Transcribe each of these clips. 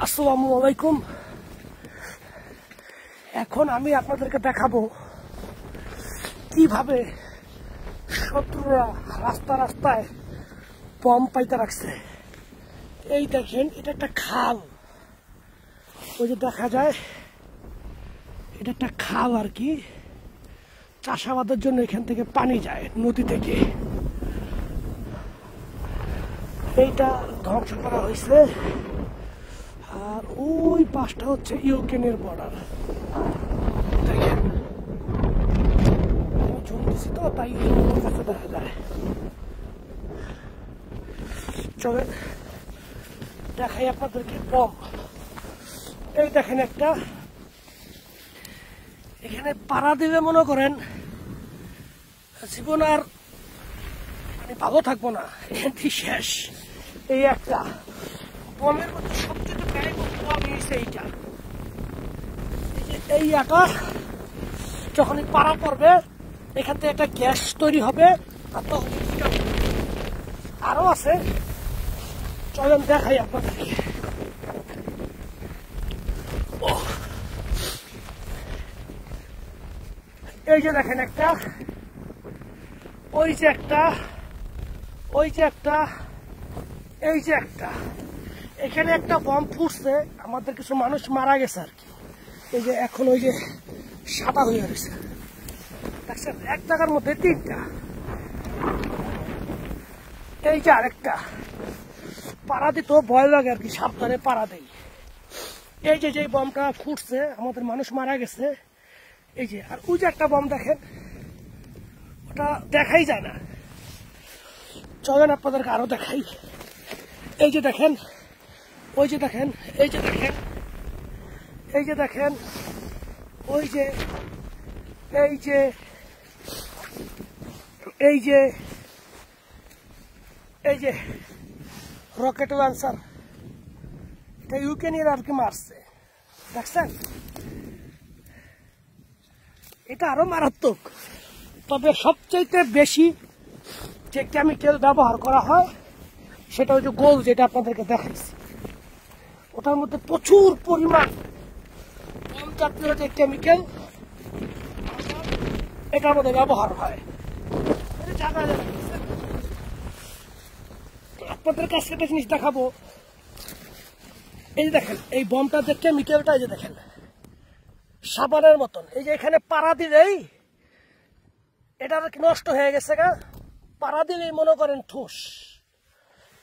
আসসালামু আলাইকুম। এখন আমি আপনাদেরকে দেখাবো কিভাবে শত্রুরা রাস্তা রাস্তায় বম পাইতে রাখছে। এই দেখেন, এটা একটা খাল, ওই যে দেখা যায় এটা একটা খাল আর কি। চাষাবাদের জন্য এখান থেকে পানি যায় নদী থেকে। এইটা ধ্বংস করা হয়েছে। আর ওই পাশটা হচ্ছে ইউক্রেনের বর্ডার। দেখেন, আমি জুম দিচ্ছি তো, তাই কাছে দেখা যায়। চলেন দেখাই আপনাদেরকে বম। এই দেখেন একটা, এখানে পাড়া দিলে মনে করেন জীবন আর মানে ভালো থাকবো না, এখানটি শেষ। এই একটা বমের মধ্যে সবচেয়ে ব্যয়বহুল বম হয়েছে এইটা। এই একটা যখনই পাড়া পড়বে এখান থেকে একটা গ্যাস তৈরি হবে, আর তখন আরো আছে। চলেন দেখাই আপনাদেরকে। এই যে দেখেন একটা, ওই যে একটা, ওই যে একটা, এই যে একটা। এখানে একটা বম ফুটছে, আমাদের কিছু মানুষ মারা গেছে আর কি। এই যে এখন ওই যে সাদা হয়ে গেছে, দেখছেন, এক জায়গার মধ্যে তিনটা। এই যে আরেকটা, পাড়া দিতেও ভয় লাগে আর কি, সাবধানে পাড়া দেয়। এই যে বমটা ফুটছে, আমাদের মানুষ মারা গেছে। এই যে, আর ওই যে একটা বম দেখেন, ওটা দেখাই যায় না। চলেন আপনাদেরকে আরো দেখাই। এই যে দেখেন, ওই যে দেখেন, এই যে দেখেন, এই যে দেখেন, ওই যে, এই যে, এই যে, এই যে রকেট লঞ্চার, এটা ইউক্রেনের আর কি মারছে, দেখছেন। এটা আরো মারাত্মক। তবে সবচেয়ে বেশি যে কেমিক্যাল ব্যবহার করা হয় সেটা হচ্ছে গোল, যেটা আপনাদেরকে দেখাইছি। ওটার মধ্যে প্রচুর পরিমাণ বম জাতীয় যে কেমিক্যাল এটার মধ্যে ব্যবহার হয়। আপনাদের কাছে একটা জিনিস দেখাবো। এই যে দেখেন, এই বমটার যে কেমিক্যালটা, এই যে দেখেন সাবানের মতন। এই যে এখানে পাড়া দিলেই এটা নষ্ট হয়ে গেছে গা, পাড়া দিলেই মনে করেন ঠুস,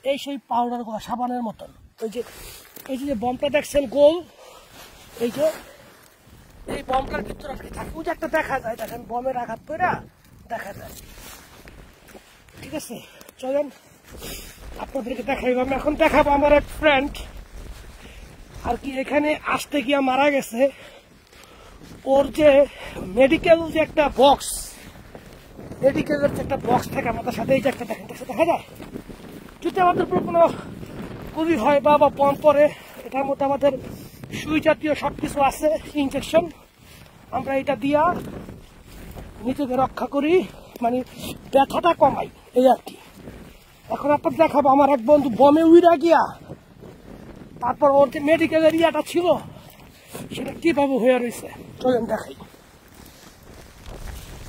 এই সেই পাউডার গুলা সাবানের মতন। ওই যে এই যে বমটা দেখছেন গোল, এই যে এই বমটার ভিতরে থাকে, ওই যে একটা দেখা যায়, দেখেন বমের আঘাত করে দেখা যায়। ঠিক আছে, চলেন আপনাদেরকে দেখাইব। আমি এখন দেখাবো আমার এক ফ্রেন্ড আর কি এখানে আসতে গিয়া মারা গেছে। ওর যে মেডিকেল যে একটা বক্স, মেডিকেলের যে একটা বক্স থাকে আমাদের সাথে, এই যে একটা দেখেন, দেখা যায়। যদি আমাদের উপর কোনো গুলি হয় বা বম পরে, এটার মধ্যে আমাদের সুই জাতীয় সবকিছু আছে, ইনজেকশন। আমরা এটা দিয়া নিজেকে রক্ষা করি, মানে ব্যথাটা কমাই, এই আর কি। এখন আপনার দেখাবো আমার এক বন্ধু বমে উইরা গিয়া, তারপর ওর যে মেডিকেল এরিয়াটা ছিল সেটা কিভাবে হয়ে রয়েছে, চলেন দেখাই।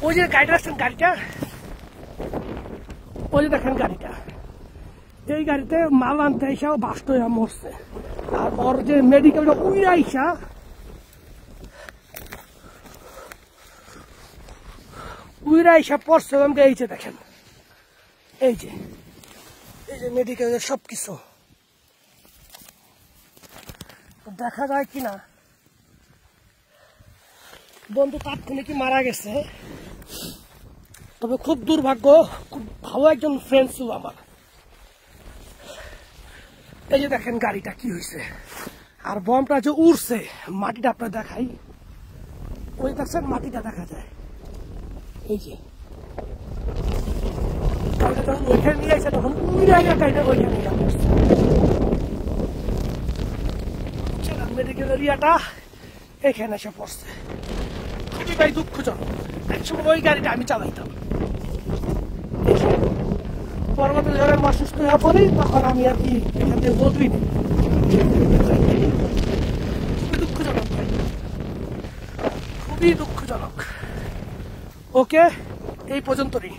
ওই যে গাড়িটা আসছেন, গাড়িটা ওই যে দেখেন গাড়িটা, এই গাড়িতে মাল আনতে আইসাও বাস্ট হয়ে মরছে। আর ওর যে মেডিকেলটা উইরা আইসা, উইরা আইসা পড়ছে। এই যে দেখেন, এই যে এই যে মেডিকেলের সবকিছু দেখা যায় কিনা। বন্ধু তাৎক্ষণিকই মারা গেছে, তবে খুব দুর্ভাগ্য, খুব ভালো একজন ফ্রেন্ড ছিল আমার। এই যে দেখেন গাড়িটা কি হয়েছে, আর বমটা যে উড়ছে, মাটিটা আপনার দেখাই। ওই দেখছেন মাটিটা দেখা যায়, এই যে গাড়িটা যখন ওইখানে নিয়ে আসে তখন উড়ে গাড়িটা ওইখানে নিয়ে আসছে। মেডিকেল এরিয়াটা এখানে এসে পড়ছে, খুবই ভাই দুঃখজনক। একসময় ওই গাড়িটা আমি চালাইতাম। পরবর্তী যখন অসুস্থ হয়ে পড়ি তখন আমি আর কি এখান থেকে বদলি। খুবই দুঃখজনক, খুবই দুঃখজনক। ওকে, এই পর্যন্তই।